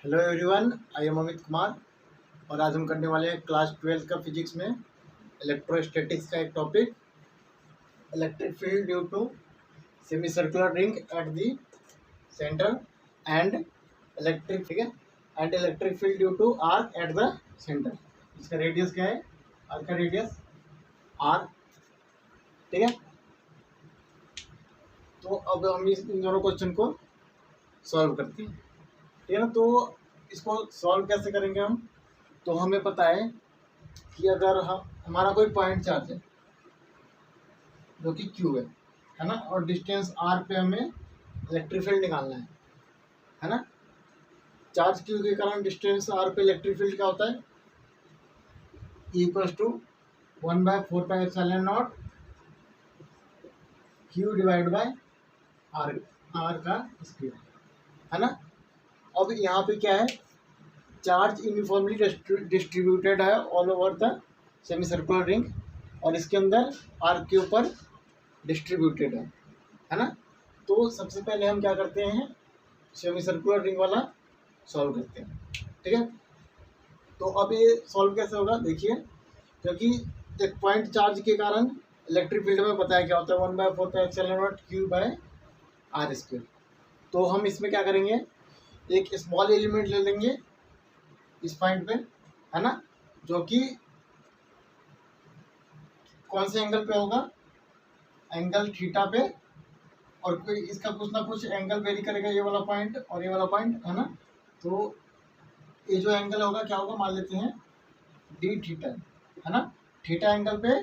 Hello everyone, I am Amit Kumar और आज हम करने वाले हैं क्लास 12 का फिजिक्स में इलेक्ट्रोस्टैटिक्स का एक topic electric field due to semi circular ring at the centre and electric, ठीक है, and electric field due to arc at the centre. इसका रेडियस क्या है? आर्क का रेडियस आर, ठीक है। तो अब हम इन दोनों क्वेश्चन को सॉल्व करते हैं, ठीक है ना। तो इसको सॉल्व कैसे करेंगे हम? तो हमें पता है कि अगर हमारा कोई पॉइंट चार्ज है जो कि क्यू है ना, और डिस्टेंस आर पे हमें इलेक्ट्रिक फील्ड निकालना है ना। चार्ज क्यू के कारण डिस्टेंस आर पे इलेक्ट्रिक फील्ड क्या होता है? Equals to 1/4πε0 Q divide by R, R का स्क्वायर, है ना। अब यहाँ पे क्या है? चार्ज यूनिफॉर्मली डिस्ट्रीब्यूटेड है all over the semi circular ring और इसके अंदर आर के ऊपर डिस्ट्रीब्यूटेड है ना। तो सबसे पहले हम क्या करते हैं, सेमी सर्कुलर रिंग वाला सॉल्व करते हैं, ठीक है। तो अब ये सॉल्व कैसे होगा देखिए, क्योंकि एक पॉइंट चार्ज के कारण इलेक्ट्रिक फील्ड में बताया क्या होता है 1/4πε0 क्यू बाय आर स्क्वायर। तो हम इसमें क्या करेंगे, एक स्मॉल एलिमेंट ले लेंगे इस पॉइंट पे, है ना, जो कि कौन से एंगल पे होगा? एंगल थीटा पे, और कोई इसका कुछ ना कुछ एंगल वेरी करेगा, ये वाला पॉइंट और ये वाला पॉइंट, है ना। तो ये जो एंगल होगा क्या होगा, मान लेते हैं डी थीटा, है ना। थीटा एंगल पे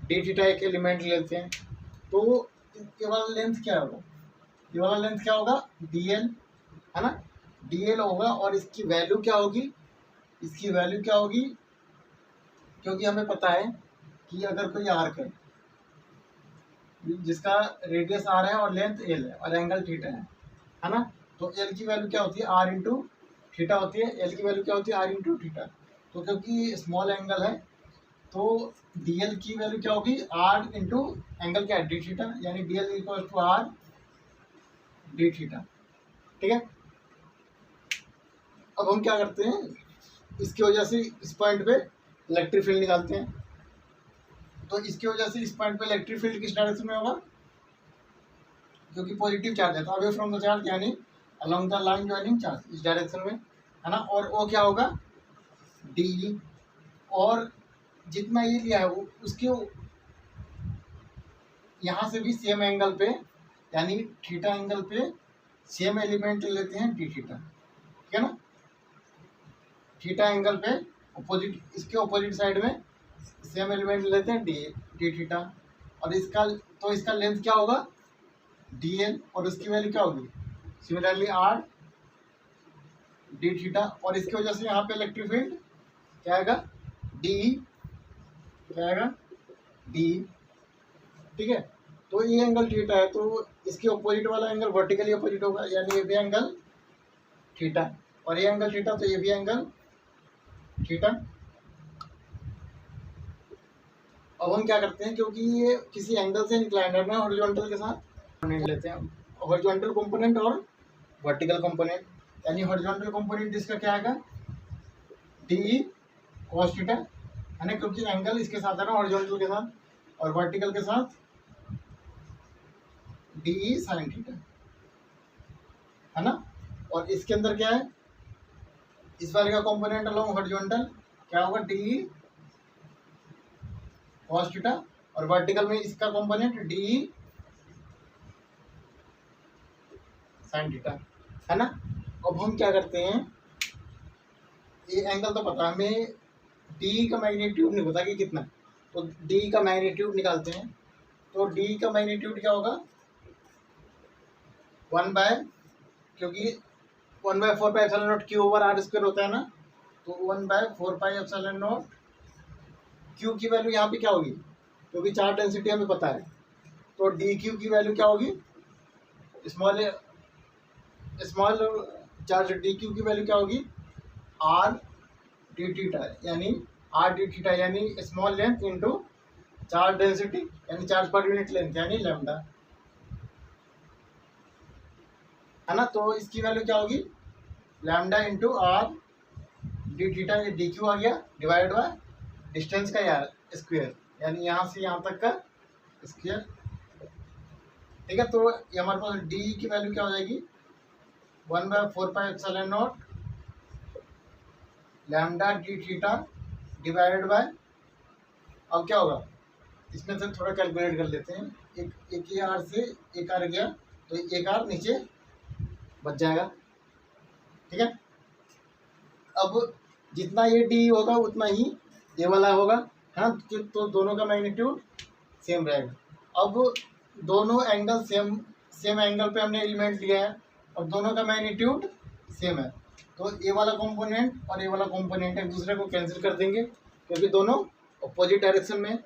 डी थीटा एक एलिमेंट लेते हैं। तो ये वाला लेंथ क्या होगा? ये वाला लेंथ क्या होगा? डी एल, है ना। डी एल होगा और इसकी वैल्यू क्या होगी? इसकी वैल्यू क्या होगी? क्योंकि हमें पता है कि अगर कोई आर्क है जिसका रेडियस आर है और लेंथ एल है और एंगल थीटा है ना, तो एल की वैल्यू क्या होती है? आर इंटू थीटा होती है। एल की वैल्यू क्या होती है? R into theta. तो क्योंकि स्मॉल एंगल है तो डी एल की वैल्यू क्या होगी? आर इंटू एंगल क्या है? डी थीटा, यानी D L equal to R D theta, ठीक है। अब हम क्या करते हैं, इसकी वजह से इस पॉइंट पे इलेक्ट्रिक फील्ड निकालते हैं। तो इसकी वजह से इस पॉइंट पे इलेक्ट्रिक फील्ड किस डायरेक्शन में होगा? क्योंकि पॉजिटिव चार्ज है तो अवे फ्रॉम द चार्ज, यानी along the line joining charge, इस डायरेक्शन में, है ना। और वो क्या होगा? डी, और जितना ये लिया है वो उसके यहाँ से भी सेम एंगल पे, यानी थीटा एंगल पे सेम एलिमेंट लेते हैं डी थीटा, ठीक है ना। थीटा एंगल पे अपोजिट, इसके अपोजिट साइड में सेम एलिमेंट लेते हैं डी डी थीटा, और इसका तो इसका लेंथ क्या होगा? डी एल, और उसकी वैल्यू क्या होगी? सिमिलरली आर डी थीटा, और इसकी वजह से यहाँ पे इलेक्ट्रिक फील्ड क्या आएगा? डी, क्या आएगा? डी, ठीक है। तो ये एंगल थीटा है तो इसके अपोजिट वाला एंगल वर्टिकली अपोजिट होगा, यानी ये भी एंगल थीटा, और ये एंगल थीटा तो ये भी एंगल थीटा। अब हम क्या करते हैं, क्योंकि ये किसी एंगल से इंक्लाइंड है ना, हॉरिजॉन्टल के साथ कंपोनेंट लेते हैं, हॉरिजॉन्टल कंपोनेंट और वर्टिकल कंपोनेंट। यानी हॉरिजॉन्टल कंपोनेंट इसका क्या आएगा? डी कॉस थीटा, है ना, क्योंकि एंगल इसके साथ है ना, हॉरिजॉन्टल के साथ, और वर्टिकल के साथ डी साइन थीटा, है ना। और इसके अंदर क्या है? इस वाले का कंपोनेंट अलोंग हॉरिजॉन्टल क्या होगा? डी कॉस थीटा, और वर्टिकल में इसका कंपोनेंट डी साइन थीटा, है ना। अब हम क्या करते हैं, ये एंगल तो पता है हमें, डी का मैग्नीट्यूड नहीं पता कि कितना, तो डी का मैग्नीट्यूड निकालते हैं। तो डी का मैग्नीट्यूड क्या होगा? 1 बाय, क्योंकि 1/4πε0 क्यू ओवर आर स्क्वायर होता है ना, तो 1/4πε0 क्यू की वैल्यू यहाँ पे क्या होगी? क्योंकि चार्ज डेंसिटी हमें पता है, तो डी क्यू की वैल्यू क्या होगी? Small small charge D Q की वैल्यू क्या होगी? आर डी थीटा, यानी आर डी थीटा, यानी small length into charge density, यानी चार्ज पर यूनिट लेंथ, यानी लैम्डा, है ना। तो इसकी वैल्यू क्या होगी? Lambda into are D theta, ये डी क्यू आ गया, डिवाइड बाय डिस्टेंस का यार स्क्वायर, यानी यहाँ से यहाँ तक का स्क्वायर। ठीक है, तो ये हमारे पास डी की वैल्यू क्या हो जाएगी, 1/4πε0 lambda D theta divided by, अब क्या होगा इसमें से थोड़ा कैलकुलेट कर लेते हैं, एक ही आर से एक आर गया तो एक आर नीचे बच जाएगा। ठीक है, अब जितना ये डी होगा उतना ही ये वाला होगा, है ना, तो दोनों का मैग्नीट्यूड सेम रहेगा। अब दोनों एंगल सेम एंगल पे हमने एलिमेंट लिया है और दोनों का मैग्नीट्यूड सेम है, तो ये वाला कंपोनेंट और ये वाला कंपोनेंट एक दूसरे को कैंसिल कर देंगे क्योंकि दोनों अपोजिट डायरेक्शन में,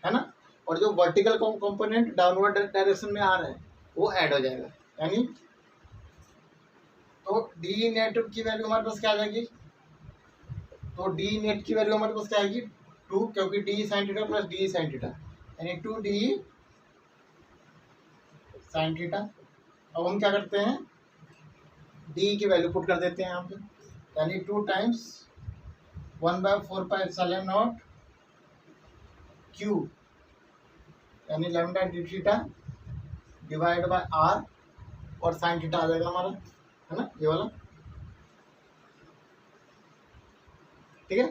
है ना, और जो वर्टिकल कंपोनेंट डाउनवर्ड डायरेक्शन में आ रहा है वो ऐड हो जाएगा, यानी तो डी नेट की वैल्यू हमारे पास क्या आ जाएगी, तो डी नेट की वैल्यू हमारे पास क्या आएगी 2, क्योंकि D sine theta plus D sine theta, यानी 2d साइन थीटा। अब हम क्या करते हैं, डी की वैल्यू पुट कर देते हैं यहाँ पे, यानी 2 टाइम्स 1/4πε0 क्यू, यानी lambda D theta divide by R, और साइन थीटा आ जाएगा हमारा, है ना, ये वाला। ठीक है,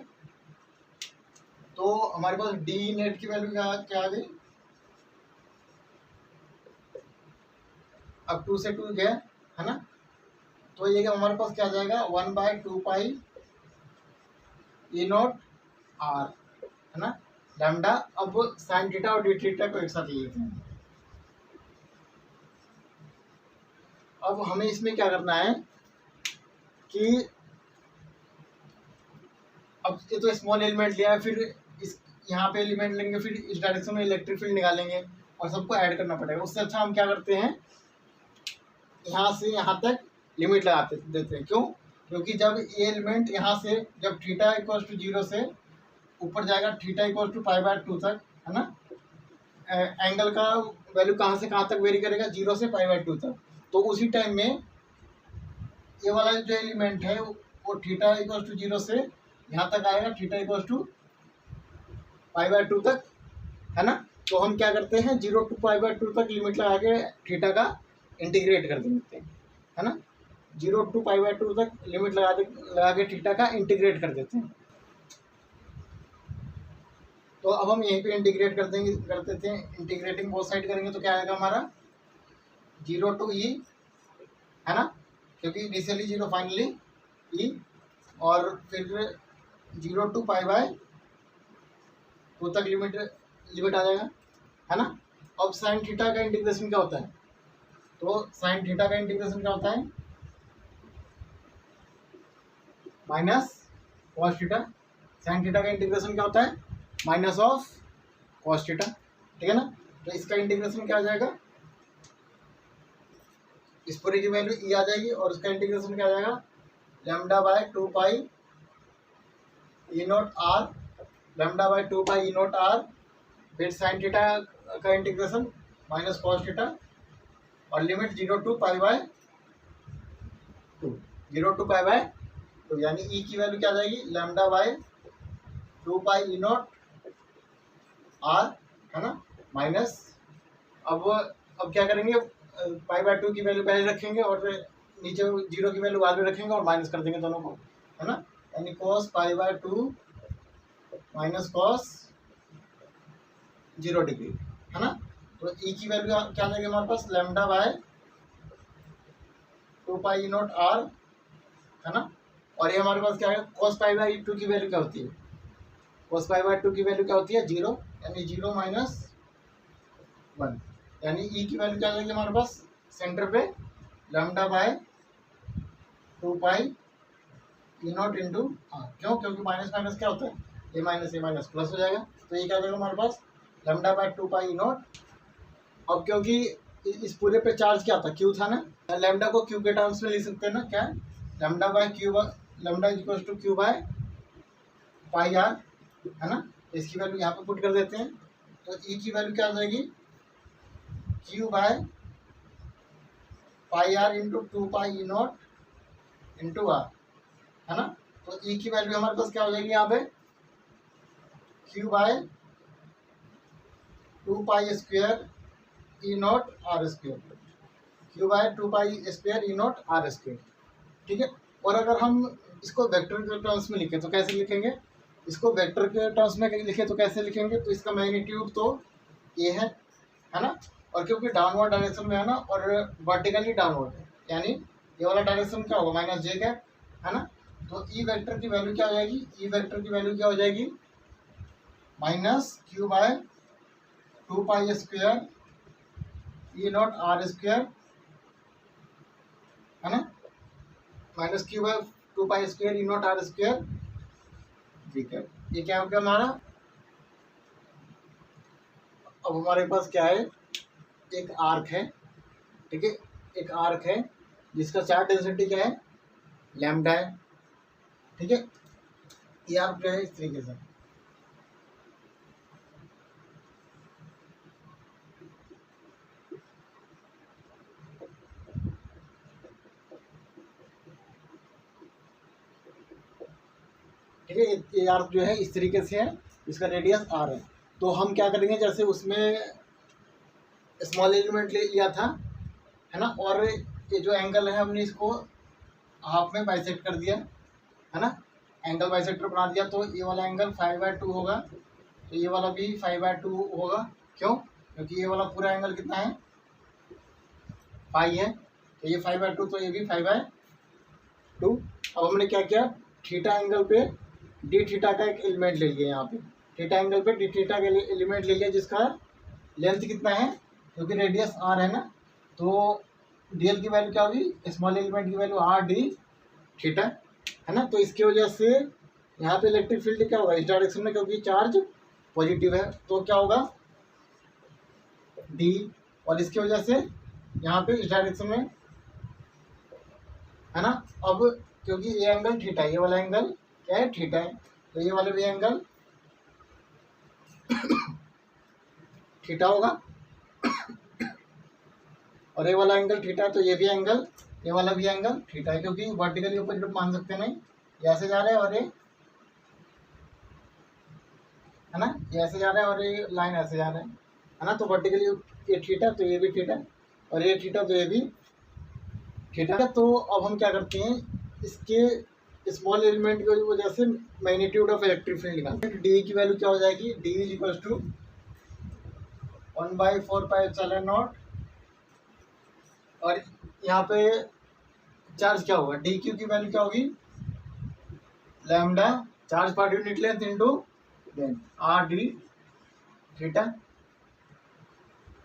तो हमारे पास डी नेट की वैल्यू क्या आ गई, अब 2 से 2 गया, है ना, तो ये हमारे पास क्या आ जाएगा 1/2π E0 R, है ना, लैम्डा। अब साइन थीटा और डी थीटा को एक साथ ले लेते हैं। अब हमें इसमें क्या करना है कि अब ये तो स्मॉल एलिमेंट लिया है, फिर इस यहाँ पे एलिमेंट लेंगे, फिर इस डायरेक्शन में इलेक्ट्रिक फील्ड निकालेंगे और सबको ऐड करना पड़ेगा। उससे अच्छा हम क्या करते हैं, यहाँ से यहाँ तक लिमिट लगा देते हैं। क्यों, क्योंकि जब ये एलिमेंट यहाँ से जब थीटा इक्वल टू 0 से ऊपर जाएगा, थीटा इक्वल टू π/2 तक, है ना, एंगल का वैल्यू कहाँ से कहाँ तक वेरी करेगा, 0 से π/2 तक, तो उसी टाइम में ये वाला जो एलिमेंट है वो थीटा इक्वल टू 0 से यहाँ तक आएगा, थीटा इक्वल टू π/2 तक, है ना। तो हम क्या करते हैं 0 to π/2 तक लिमिट लगा के थीटा का इंटीग्रेट कर देते हैं, है ना, 0 to π/2 तक लिमिट लगा के थीटा का इंटीग्रेट कर देते हैं। तो अब हम यहीं पे इंटीग्रेट कर देते हैं, इंटीग्रेटिंग बोथ साइड करेंगे तो क्या आएगा हमारा 0 to e, है ना, क्योंकि इनिशियली 0 फाइनली e, और फिर 0 to π/2 तक लिमिट आ जाएगा, है ना। अब साइन थीटा का इंटीग्रेशन क्या होता है, तो साइन थीटा का इंटीग्रेशन क्या होता है minus cos theta, sine theta का इंटीग्रेशन क्या होता है माइनस ऑफ कॉस थीटा, ठीक है ना। तो इसका इंटीग्रेशन क्या आ जाएगा, इस पूरी की वैल्यू ई आ जाएगी और इसका इंटीग्रेशन क्या आ जाएगा λ/2π E0 R, λ/2π E0 R, फिर साइन थीटा का इंटीग्रेशन माइनस कॉस थीटा और लिमिट 0 to π/2, यानी ई की वैल्यू क्या आ जाएगी λ/2π E0 R, है ना, माइनस अब क्या करेंगे π/2 की वैल्यू पहले रखेंगे और नीचे 0 की वैल्यू बाद में रखेंगे और माइनस कर देंगे दोनों को, है ना, यानी cos π/2 माइनस कॉस 0 डिग्री, है ना। तो ई की वैल्यू क्या आ जाएगी हमारे पास λ/2π E0 R, है ना, और ये हमारे पास क्या है cos π/2 की वैल्यू क्या होती है, cos π/2 की वैल्यू क्या होती है 0, यानी 0 - 1, यानी ई की वैल्यू क्या आ जाएगी हमारे पास सेंटर पे λ/2π E0 इंटू R। क्यों, क्योंकि माइनस माइनस क्या होता है ये माइनस प्लस हो जाएगा, तो ये क्या आ जाएगा हमारे पास λ/2π E0। अब क्योंकि इस पूरे पे चार्ज क्या था क्यू था ना, लैम्डा को क्यू के टर्म्स में लिख सकते हैं ना, क्या lambda equal to Q by pi R, है ना। इसकी वैल्यू यहाँ पे पुट कर देते हैं, तो ई की वैल्यू क्या आ जाएगी Q by pi R into 2π E0 into R, है ना। तो ई की वैल्यू हमारे पास क्या हो जाएगी यहाँ पे, Q by 2 pi square E naught R square, Q by 2 pi square E naught R square, ठीक है। और अगर हम इसको वेक्टर के टर्म्स में लिखें तो कैसे लिखेंगे, इसको वेक्टर के टर्म्स में लिखे तो कैसे लिखेंगे, तो इसका मैग्नीट्यूड तो ये है ना। और क्योंकि डाउनवर्ड डायरेक्शन में है ना और वर्टिकली डाउनवर्ड है, यानी ये वाला डायरेक्शन क्या होगा, माइनस जे का, है ना। तो ई वेक्टर की वैल्यू क्या हो जाएगी, ई वेक्टर की वैल्यू क्या हो जाएगी, minus Q by 2 pi square E naught R square, है ना, minus Q by 2 pi square E naught R square, ठीक है। ये क्या हो गया हमारा, अब हमारे पास क्या है, एक आर्क है, ठीक है, एक आर्क है जिसका चार्ज डेंसिटी क्या है, लैम्डा है, ठीक है। ये आर्क जो है इस तरीके से, ठीक है, ये आर्क जो है इस तरीके से है, इसका रेडियस आर है। तो हम क्या करेंगे, जैसे उसमें स्मॉल एलिमेंट ले लिया था, है ना, और ये जो एंगल है हमने इसको हाफ में बाइसेक्ट कर दिया, है ना, एंगल बाइसेक्टर बना दिया। तो ये वाला एंगल 5/2 होगा, तो ये वाला भी 5/2 होगा। क्यों, क्योंकि ये वाला पूरा एंगल कितना है, पाई है, तो ये 5/2, तो ये भी 5/2। अब हमने क्या किया, थीटा एंगल पे डी थीटा का एक एलिमेंट ले लिया, यहाँ पे थीटा एंगल पे डी थीटा का एलिमेंट ले लिया, जिसका लेंथ कितना है, क्योंकि रेडियस आर है ना, तो डीएल की वैल्यू क्या होगी, स्मॉल एलिमेंट की वैल्यू आर डी थीटा, है ना। तो इसकी वजह से यहाँ पे इलेक्ट्रिक फील्ड क्या होगा इस डायरेक्शन में, क्योंकि चार्ज पॉजिटिव है, तो क्या होगा डी, और इसकी वजह से यहाँ पे इस डायरेक्शन में, है ना। अब क्योंकि ये एंगल थीटा है, ये वाला एंगल क्या है, थीटा है, तो ये वाला भी एंगल थीटा होगा, और ये वाला एंगल थीटा है, तो ये भी एंगल, ये वाला भी एंगल थीटा है, क्योंकि वर्टिकली ऑपोजिट मान सकते हैं, नहीं ये ऐसे जा रहा है और ये, है ना, ये ऐसे जा रहा है और ये लाइन ऐसे जा रहा है ना। तो वर्टिकली ये थीटा, तो ये भी थीटा, और ये थीटा, तो ये भी थीटा। तो अब हम क्या करते हैं, इसके स्मॉल एलिमेंट की वजह से मैग्नीट्यूड ऑफ इलेक्ट्रिक फील्ड निकालते हैं। डी की वैल्यू क्या हो जाएगी, डी इज इक्वल टू 1/4πε0, और यहाँ पे चार्ज क्या होगा, डी क्यू की वैल्यू क्या होगी, lambda charge per unit length into are D theta,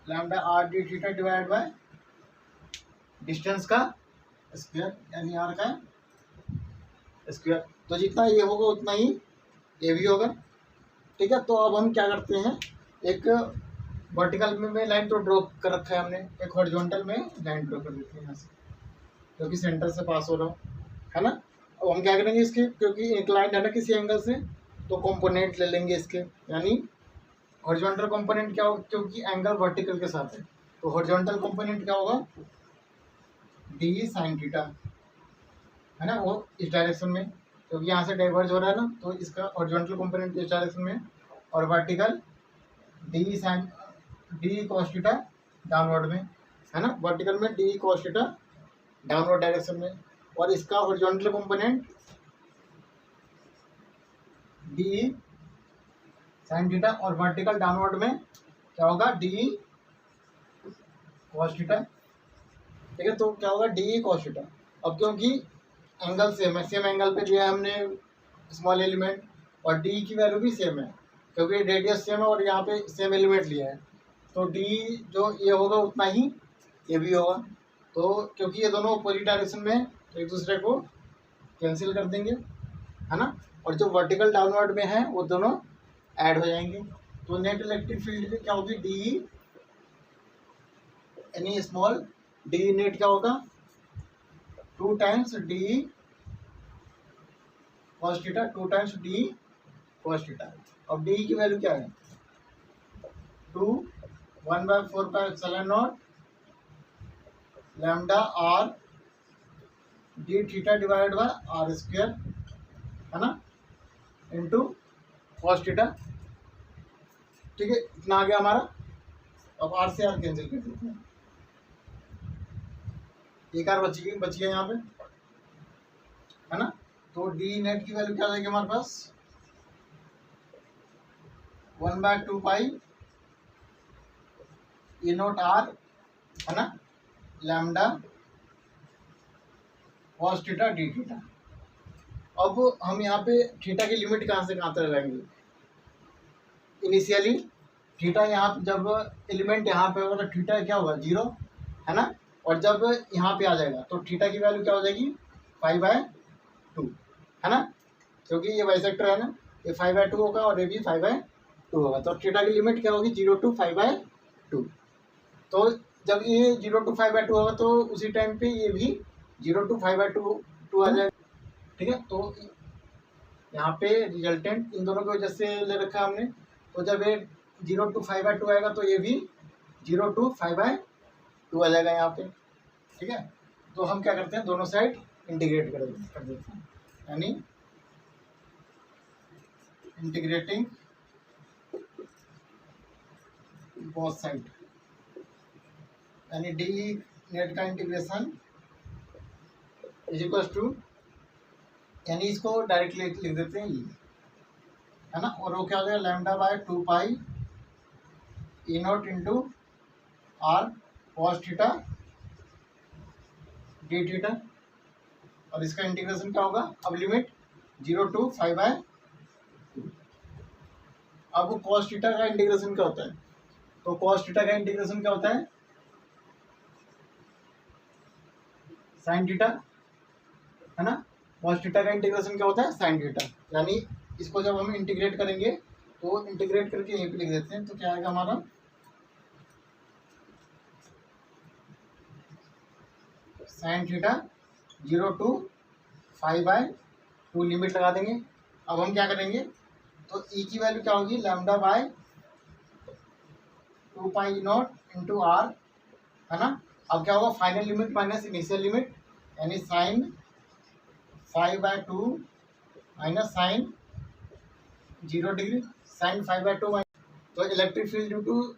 lambda R D theta divide by distance का स्क्वायर, यानी आर का स्क्वायर। तो जितना ये होगा उतना ही ये भी होगा, ठीक है। तो अब हम क्या करते हैं, एक वर्टिकल में लाइन तो ड्रॉ कर रखा है हमने, एक हॉरिजॉन्टल में लाइन ड्रॉ कर देते हैं यहाँ से, क्योंकि सेंटर से पास हो रहा हो, है ना। अब हम क्या करेंगे इसके, क्योंकि इंक्लाइंड है ना किसी एंगल से, तो कंपोनेंट ले लेंगे इसके, यानी हॉरिजॉन्टल कंपोनेंट क्या होगा, क्योंकि एंगल वर्टिकल के साथ है, तो हॉरिजॉन्टल कंपोनेंट क्या होगा, डी साइन थीटा, है ना, वो इस डायरेक्शन में, क्योंकि यहाँ से डाइवर्ज हो रहा है ना, तो इसका हॉरिजॉन्टल कंपोनेंट इस डायरेक्शन में, और vertical D sine D cos theta downward में, है ना, वर्टिकल में D cos theta downward direction में, और इसका horizontal component D sine theta, और वर्टिकल डाउनवर्ड में क्या होगा, डी कॉस थीटा, ठीक है। तो क्या होगा, डी कॉस थीटा। अब क्योंकि एंगल सेम है, सेम एंगल पे लिया है हमने स्मॉल एलिमेंट, और डी की वैल्यू भी सेम है, क्योंकि रेडियस सेम है और यहाँ पे सेम एलिमेंट लिया है, तो डी जो ये होगा उतना ही ये भी होगा। तो क्योंकि ये दोनों अपोजिट डायरेक्शन में है, तो एक दूसरे को कैंसिल कर देंगे, है ना, और जो वर्टिकल डाउनवर्ड में है वो दोनों ऐड हो जाएंगे। तो नेट इलेक्ट्रिक फील्ड में क्या होगी, डी यानी स्मॉल डी नेट क्या होगा, 2 times D cos theta, 2 times D cos theta. अब डी की वैल्यू क्या है, 2 1/4πε0 lambda R D theta divide by R square, है ना, इंटू कॉस थीटा। ठीक है, इतना आ गया हमारा। अब आर से आर कैंसिल कर देते हैं, एक आर बच गया यहाँ पे, है ना। तो डी नेट की वैल्यू क्या आ जाएगी हमारे पास, 1/2 पाई ई नोट आर, है ना, lambda cos theta D theta. अब हम यहाँ पे थीटा की लिमिट कहाँ से कहाँ तक लगाएंगे। इनिशियली थीटा यहाँ पे जब एलिमेंट यहाँ पे होगा तो थीटा क्या होगा, 0, है ना। और जब यहाँ पे आ जाएगा तो थीटा की वैल्यू क्या हो जाएगी, 5/2, है ना, क्योंकि ये बाइसेक्टर है ना, ये 5/2 होगा और ये भी 5/2 होगा। तो थीटा की लिमिट क्या होगी, 0 to 5/2। तो जब ये 0 to 5/2 होगा तो उसी टाइम पे ये भी 0 to 5/2 आ जाएगा। ठीक है, तो यहाँ पे रिजल्टेंट इन दोनों की वजह से ले रखा है हमने। तो जब ये 0 to 5/2 आएगा तो ये भी 0 to 5/2 आ जाएगा यहाँ पे। ठीक है, तो हम क्या करते हैं, दोनों साइड इंटीग्रेट कर देते हैं, यानी इंटीग्रेटिंग बोथ साइड, यानी डी नेट का इंटीग्रेशन इज इक्वल टू, यानी इसको डायरेक्टली लिख देते हैं ये, है ना। और वो क्या हो गया, lambda by 2 pi E naught into R cos theta D theta. और इसका इंटीग्रेशन क्या होगा, अब लिमिट 0 to 5/2। अब कॉस थीटा का इंटीग्रेशन क्या होता है, तो कॉस थीटा का इंटीग्रेशन क्या होता है, साइन थीटा, है ना। कॉस थीटा का इंटीग्रेशन क्या होता है, साइन थीटा। यानी इसको जब हम इंटीग्रेट करेंगे तो इंटीग्रेट करके यहीं पे लिख देते हैं, तो क्या आएगा हमारा, साइन थीटा 0 to 5/2 लिमिट लगा देंगे। अब हम क्या करेंगे, तो ई की वैल्यू क्या होगी, lambda by 2 pi naught into R, है ना। अब क्या होगा, final limit minus initial limit, यानी sine 5/2 minus sine 0 degree, sine 5/2 तो electric field due to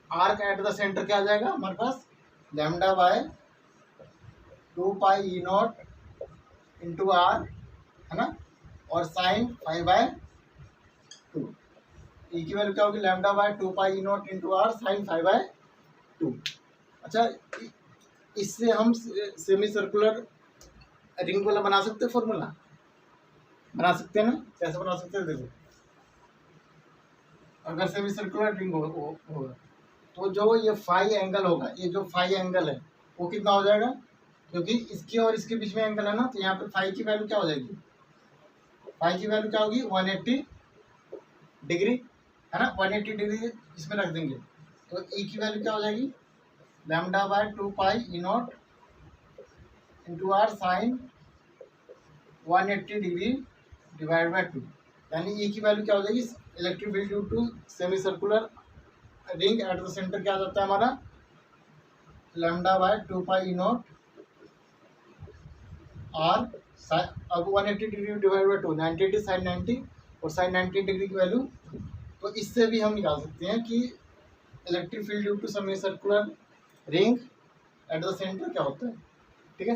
arc at the centre क्या आ जाएगा हमारे पास, lambda by 2 pi E naught into R, है ना, और साइन 5/2। ई की वैल्यू क्या होगी, lambda by 2 pi E naught into R sine 5/2। अच्छा, इससे हम सेमी सर्कुलर रिंग वाला बना सकते हैं, फॉर्मूला बना सकते हैं ना। कैसे बना सकते हैं, देखो, अगर सेमी सर्कुलर रिंग होगा तो जो ये फाई एंगल होगा, ये जो फाई एंगल है वो कितना हो जाएगा, क्योंकि इसके और इसके बीच में एंगल है ना, तो यहाँ पे फाई की वैल्यू क्या हो जाएगी, फाई की वैल्यू क्या होगी, 180 डिग्री, है ना। 180 डिग्री इसमें रख देंगे तो ई की वैल्यू क्या हो जाएगी, lambda by 2 pi E naught into R sine 180 degree divide by 2, यानी ई की वैल्यू क्या हो जाएगी, electric field due to semi circular ring at the centre क्या आ जाता है हमारा, lambda by 2 pi E naught R, अब 180 डिग्री डिवाइड बाय 2, 90 साइन 90 और साइन 90 डिग्री की वैल्यू। तो इससे भी हम निकाल सकते हैं कि electric field due to semi circular ring at the centre क्या होता है। ठीक है।